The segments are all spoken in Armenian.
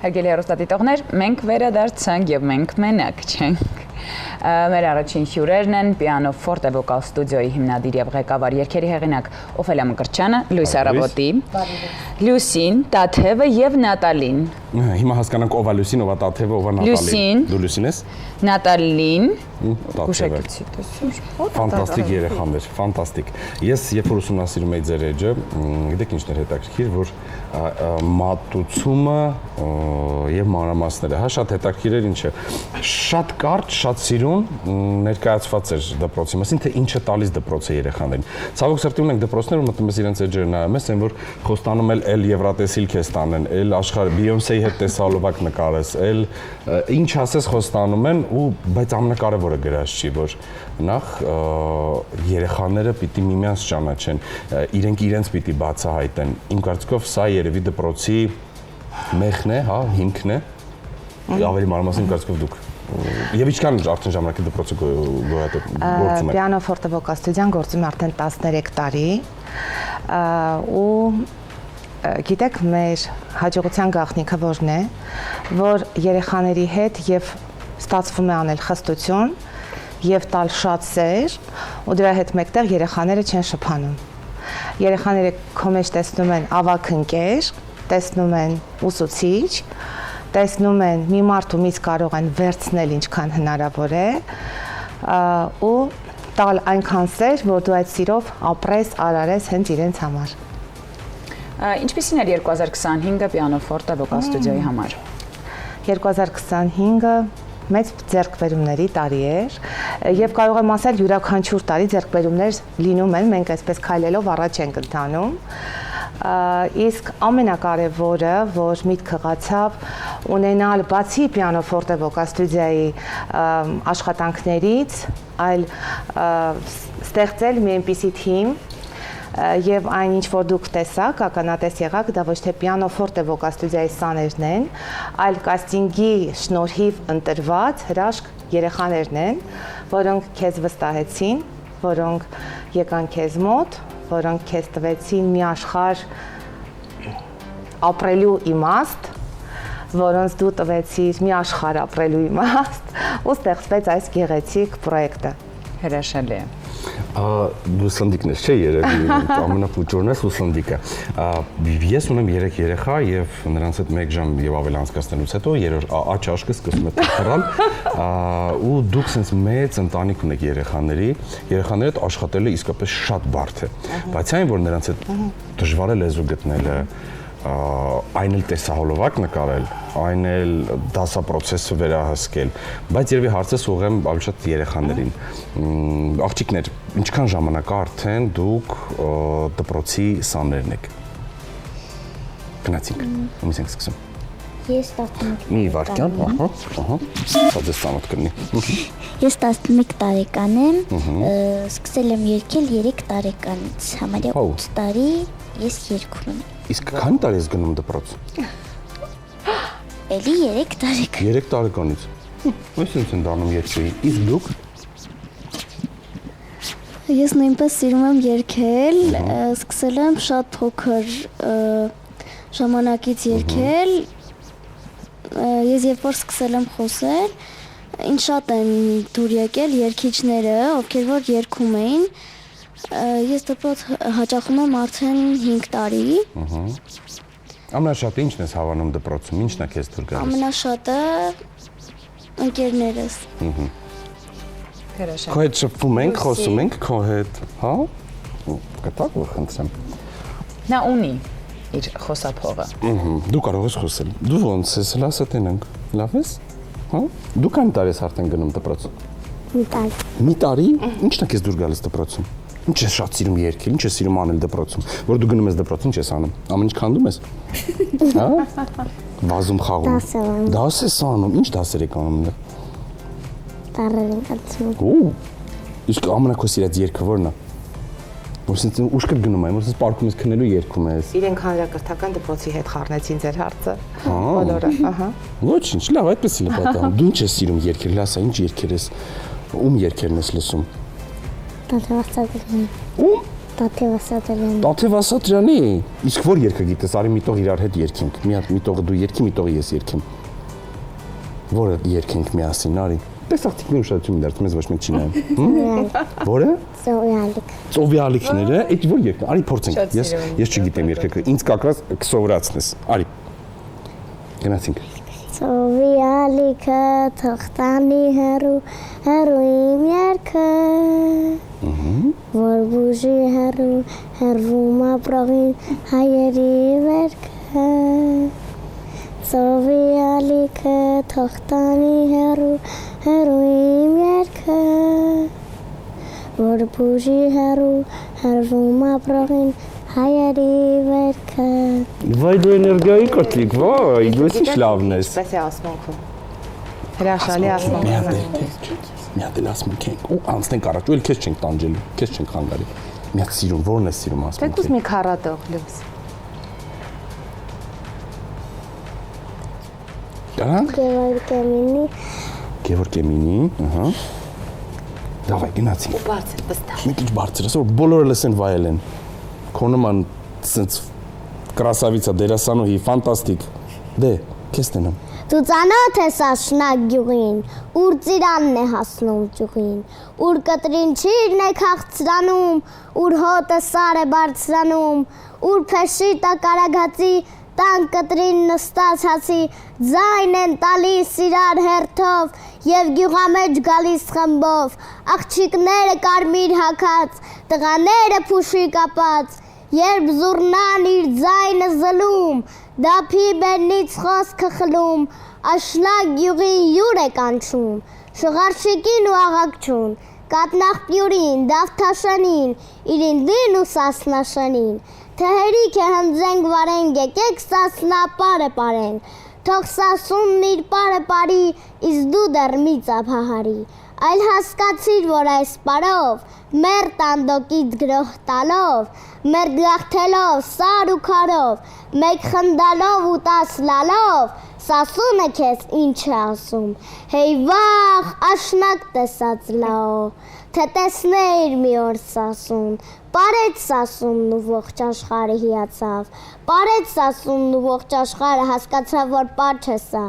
Հարգելի հեռուստադիտողներ, մենք վերադարձանք եւ մենք մենակ չենք։ Մեր առաջին հյուրերն են պիանո ֆորտե վոկալ ստուդիոյի հիմնադիր եւ ղեկավար երգերի հեղինակ Օֆելիա Մկրտչյանը, Լույս Արաբոտի, Լուսին, Տաթևը եւ Նատալին։ Հիմա հասկանանք ով է Լուսին, ով է Տաթևը, ով է Նատալին։ Դու Լուսին ես։ Նատալին։ Ֆանտաստիկ երեխաներ, ֆանտաստիկ։ Ես երբ որ ուսումնասիրում էի ձեր էջը, գիտեք ինչն էր հետաքրքիր, որ մատուցումը եւ մանրամասները, շատ հետաքրքիր էր ինչը։ Շատ կարճ, շատ սիրուն ներկայացված էր դպրոցի մասին, թե ինչ է տալիս դպրոցը երեխաներին։ Ցավոք սրտի ունենք դպրոցներ, որ մտնում ես իրենց էջերը նայում ես, այն որ խոստանում էլ եվրատեսիլ քեզ տանեն, էլ աշխարհ Բիյոնսեի հետ տեսալովակ նկարես, էլ ինչ ասես խոստանում են ու բայց ամենակարևորը գրած չի, որ նախ երեխաները պիտի միմյանց ճանաչեն, իրենց պիտի բացահայտեն։ Իմ կարծիքով սա երևի դպրոցի մեխն է, հա, հիմքն է։ Ավելի մանրամասն կարծիքով դուք Եվ ինչքան արդեն ժամանակի դպրոցը գործում է։ Պիանո ֆորտե վոկալ ստուդիան գործում է արդեն 13 տարի ու գիտեք մեր հաջողության գաղտնիքը որն է, որ երեխաների հետ եւ ստացվում է անել խստություն եւ տալ շատ սեր ու դրա հետ մեկտեղ երեխաները չեն շփանում։ Երեխաները քո մեջ տեսնում են ավագ ընկեր, տեսնում են ուսուցիչ, տեսնում են մի մարդ ումից կարող են վերցնել ինչքան հնարավոր է ու տալ այնքան սեր, որ դու այդ սիրով ապրես, արարես հենց իրենց համար։ Ինչպիսին էր 2025-ը պիանո ֆորտե վոկալ ստուդիոյի համար։ 2025-ը մեծ ձեռքբերումների տարի էր եւ կարող եմ ասել յուրաքանչյուր տարի ձեռքբերումներ լինում են, մենք այսպես քայլելով առաջ ենք ընթանում։ Իսկ ամենակարևորը, որ միտք խաղացավ ունենալ բացի պիանո ֆորտե վոկալ ստուդիայի աշխատանքներից, այլ ստեղծել մի այնպիսի թիմ եւ այն ինչ որ դուք տեսաք, ականատես եղաք, դա ոչ թե պիանո ֆորտե վոկալ ստուդիայի սաներն են, այլ կաստինգի շնորհիվ ընտրված հրաշք երեխաներն են, որոնք քեզ վստահեցին, որոնք եկան քեզ մոտ, որոնք քեզ տվեցին մի աշխարհ ապրելու իմաստ, որոնց դու տվեցիր մի աշխարհ ապրելու իմաստ, ու ստեղծվեց այս գեղեցիկ պրոյեկտը։ Հրաշալի է։ Դու սնդիկն ես, չէ՞ երևի ամենապուճորն ես ու սնդիկը։ Ես ունեմ 3 երեխա եւ նրանց հետ 1 ժամ եւ ավելի անցկացնելուց հետո աջ աշկը սկսում է թռալ ու դուք sense մեծ ընտանիք ունեք երեխաների հետ աշխատելը իսկապես շատ բարդ է։ Բայց այն որ նրանց հետ դժվար է լեզու գտնելը, այն էլ տեսահոլովակ նկարել, այն էլ դասապրոցեսը վերահսկել, բայց երևի հարցս ուղղեմ ավելի շատ երեխաներին։ Աղջիկներ, ինչքան ժամանակ արդեն դուք դպրոցի սաներն եք։ Գնացինք, ումից ենք սկսում։ Ես 11 Մի վարքյան, սա ձեզ ծանոթ կլինի։ Ես 11 տարեկան եմ, սկսել եմ երգել 3 տարեկանից, համարյա 8 տարի ես երգում եմ։ Իսկ քանի տարի ես գնում դպրոց։ Էլի 3 տարեկան։ 3 տարեկանից։ Ո՞ւս են դառնում երգչուհի։ Իսկ դուք։ Ես նույնպես սիրում եմ երգել, սկսել եմ շատ փոքր ժամանակից երգել։ Ես երբ որ սկսել եմ խոսել, ինձ շատ են դուր եկել երգիչները, ովքեր որ երգում էին։ Ես դպրոց հաճախում եմ արդեն 5 տարի։ Ամենաշատը ինչն ես հավանում դպրոցում, ինչն է քեզ դուր գալիս։ Ամենաշատը ընկերներս։ Հրաշալի։ Քո հետ շփվում ենք, խոսում ենք քո հետ, հա։ Կտակ որ խնդրեմ։ Նա ունի իր խոսափողը։ Դու կարող ես խոսել։ Դու ոնց ես, լասը տենանք։ Լավ ես։ Հա։ Դու քանի տարի ես արդեն գնում դպրոց։ Մի տարի։ Մի տարի։ Ինչն է քեզ դուր գալիս դպրոցում։ Ինչ ես շատ սիրում երգել, ինչ ես սիրում անել դպրոցում։ Որ դու գնում ես դպրոց, ինչ ես անում։ Ամեն ինչ քանդում ես։ Հա։ Վազում խաղում։ Դաս ես անում։ Ինչ դասեր եք անում դե։ Տարեր ենք անցնում։ Ու։ Իսկ ամենաքո սիրած երգը ո՞րն է։ Որսից ուշ կգնում եմ, որսից պարկում ես քնելու երգում ես։ Իրենք հանրակրթական դպրոցի հետ խառնեցին ձեր հարցը։ Բոլորը, ահա։ Ոչինչ, լավ, այդպես էլ է պատահում։ Դու ինչ ես սիրում երգել, լասա, ինչ երգեր ես, ում երգերն ես լսում։ Տաթև Աստվածաշնչյան։ Ում Տաթև Ասատրյանի։ Տաթև Ասատրյանի։ Իսկ որ երգը գիտես, արի մի տող իրար հետ երգենք։ Մի հատ մի տողը դու երգի, մի տողը ես երգեմ։ Որը երգենք միասին, արի։ Տեսախտիկ մի ուշադրություն դարձ, մեզ ոչ մեկ չի նայում։ Որը։ Ծովյալիկ։ Ծովյալիկները, այդ որ երգը, արի փորձենք։ Ես չգիտեմ երգը, ինձ կակրած կսովորացնես։ Արի։ Գնացինք։ Ծովյալիկը թղթանի հեռու իմ երգը։ Որ բուժի հեռվում ապրողին հայերի վերքը։ Ծովյալիկը թղթանի հեռու իմ երգը, որ բուժի հեռվում ապրողին հայերի վերքը։ Վայ դու էներգիայի կոտրիկ, վայ, դու ինչ լավն ես։ Պես է ասմունքում։ Հրաշալի ասմունքում։ Մի հատ էլ ասմունք ենք, ու անցնենք առաջ, ու էլ քեզ չենք տանջելու, քեզ չենք խանգարի։ Մի հատ սիրուն, որն է սիրում ասմունքի։ Թեկուզ մի քառատող լույս։ Գանանք։ Գևորգ Էմինի, ահա։ Դավայ գնացինք։ Բարձր վստահ։ Մի քիչ բարձր, ասոր բոլորը լսեն վայելեն։ Քո նման սենց կրասավիցա դերասանուհի, ֆանտաստիկ։ Դե, քեզ տենամ։ Դու ծանոթ ես աշնակ գյուղին, ուր ծիրանն է հասնում ճյուղին, ուր կտրին չիրն է քաղցրանում, ուր հոտը սար է բարձրանում, ուր փեշի տակարագացի տան կտրին նստած հացի, ձայն են տալիս իրար հերթով և գյուղամեջ գալիս խմբով, աղջիկները կարմիր հագած, տղաները փուշի կապած, երբ զուռնան իր ձայնը զլում, դափի բերնից խոսքը խլում, աշնակ գյուղին յուր է կանչում, շղարշիկին ու աղաքչուն, կատնաղպյուրին, դավթաշանին, իրինդին ու սասնաշանին, թհերիք է հնձենք վարենք, եկեք սասնա պարը պարենք, թող սասունն իր պարը պարի, իսկ դու դեռ մի ծափահարի, այլ հասկացիր, որ այս պարով, մեր տանդոկից գրոհ տալով, մեր գաղթելով, սար ու քարով, մեկ խնդալով ու 10 լալով, սասունը քեզ ինչ է ասում, հեյ վախ, աշնակ տեսած լավ, թե տեսներ մի օր սասուն, պարեց սասունն ու ողջ աշխարհը հիացավ, պարեց սասունն ու ողջ աշխարհը հասկացավ, որ պար չէ սա,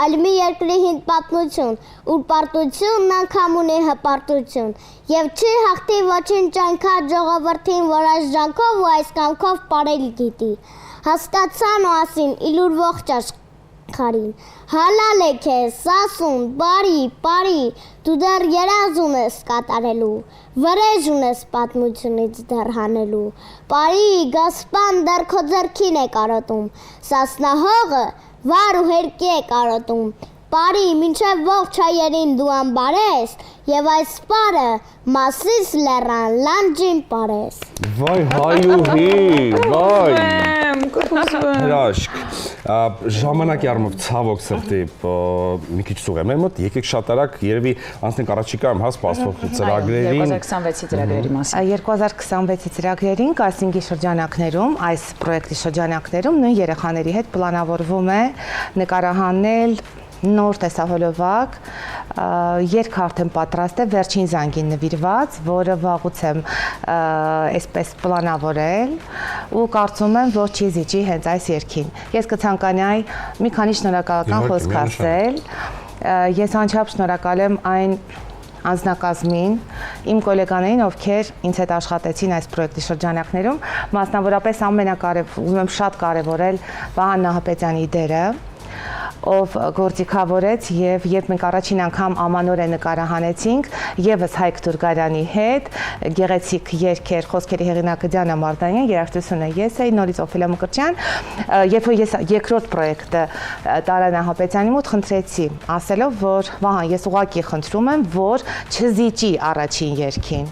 այլ մի երկրի հինդ պատմություն, ուր պարտությունն անգամ ունի հպարտություն, և չի հաղթի ոչինչ այնքան ժողովրդին, որ այս ժանքով ու այս կամքով պարել գիտի, հասկացան ու ասին, իլուր ողջ աշխարհին, հալալ է քեզ, սասուն, բարի, դու դեռ երազ ունես կատարելու, վրեժ ունես պատմությունից դեռ հանելու, բարի, գասպան դեռ քո ձեռքին է կարոտում, սասնահողը վար ու հերկի է կարոտում, բարի, մինչև ողջ հայերին դու անբարես, և այս պարը մասիս լեռան լանջին պարես։ Վայ հայուհի, վայ, հրաշք, ժամանակի արմով ցավոք սրտի մի քիչ սուղ է մեր մոտ, եկեք շատ արագ, երևի անցնենք առաջիկայում հա սպասվող ծրագրերին։ 2026-ի ծրագրերի մասին։ 2026-ի ծրագրերին կասինգի շրջանակներում, այս պրոյեկտի շրջանակներում նույն երեխաների հետ պլանավորվում է նկարահանել նոր տեսահոլովակ, երգը արդեն պատրաստ է, վերջին զանգին նվիրված, որը վաղուց եմ այսպես պլանավորել ու կարծում եմ, որ չի զիջի հենց այս երգին։ Ես կցանկանայի մի քանի շնորհակալական խոսք ասել։ Ես անչափ շնորհակալ եմ այն անձնակազմին, իմ գոլեգաներին, ովքեր ինձ հետ աշխատեցին այս պրոյեկտի շրջանակներում, մասնավորապես ուզում եմ շատ կարևորել Վահան Նահապետյանի դերը, ով գործիքավորեց եւ երբ մենք առաջին անգամ ամանորը նկարահանեցինք եւս Հայկ Թուրգարյանի հետ գեղեցիկ երգեր խոսքերի հեղինակը Դիանա Մարտանյան, երաժշտությունը ես էի, նորից Օֆելիա Մկրտչյան, երբ որ ես երկրորդ պրոյեկտը Տարա Նահապետյանի մոտ խնդրեցի, ասելով, որ Վահան, ես ուղղակի խնդրում եմ, որ չզիջի առաջին երգին։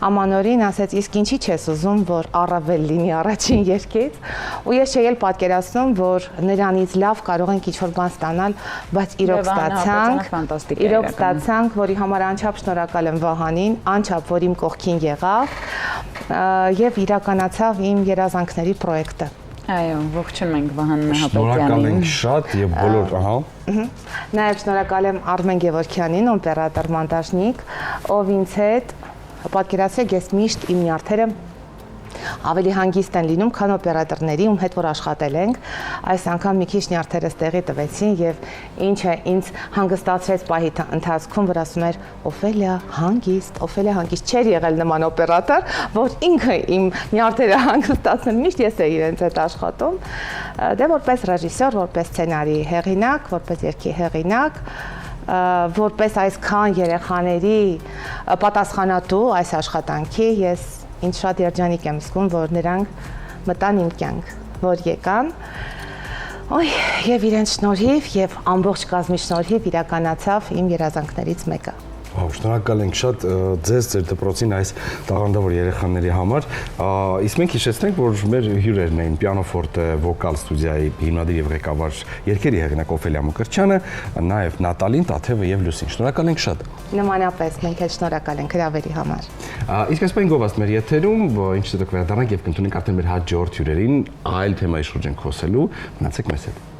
Ամանորին ասեց, իսկ ինչի՞ չես ուզում, որ առավել լինի առաջին երգից, ու ես չէի էլ պատկերացնում, որ նրանից լավ կարող ենք ինչ-որ բան ստանալ, բայց իրոք ստացանք, որի համար անչափ շնորհակալ եմ Վահանին, անչափ, որ իմ կողքին եղավ եւ իրականացավ իմ երազանքների պրոյեկտը։ Այո, ողջունում ենք Վահան Նահապետյանին։ Շնորհակալ ենք շատ եւ բոլոր, ահա։ Նաեւ շնորհակալ եմ Արմեն Գևորգյանին, օպերատոր մոնտաժնիկ, ով ինձ հետ պատկերացրեք, ես միշտ իմ նյարդերը ավելի հանգիստ են լինում, քան օպերատորների, ում հետ որ աշխատել ենք։ Այս անգամ մի քիչ նյարդերս տեղի տվեցին եւ ինչը ինձ հանգստացրեց պահի ընթացքում, որ ասում էր Օֆելիա հանգիստ չէր եղել նման օպերատոր, որ ինքը իմ նյարդերը հանգստացնել, միշտ ես էի իրենց հետ աշխատում։ Դե որպես ռեժիսոր, որպես սցենարի հեղինակ, որպես երգի հեղինակ, որպես այսքան երեխաների պատասխանատու այս աշխատանքի ես ինձ շատ երջանիկ եմ զգում, որ նրանք մտան իմ կյանք, որ եկան, եւ իրենց շնորհիվ եւ ամբողջ կազմի շնորհիվ իրականացավ իմ երազանքներից մեկը։ Շնորհակալ ենք շատ ձեզ, ձեր դպրոցին այս տաղանդավոր երեխաների համար։ Իսկ մենք հիշեցնենք, որ մեր հյուրերն էին պիանոֆորտե վոկալ ստուդիայի հիմնադիր եւ ղեկավար երգերի հեղինակ Օֆելիա Մկրտչյանը, նաեւ Նատալին, Տաթևը եւ Լուսին։ Շնորհակալ ենք շատ։ Նմանապես մենք էլ շնորհակալ ենք հրավերի համար։ Իսկ այսպես գովաստ մեր եթերում, ինչ դուք վերադառնանք եւ կընդունենք արդեն մեր հաջորդ հյուրերին այլ թեմայի շուրջ ենք խոսելու։ Մնացեք մեզ հետ։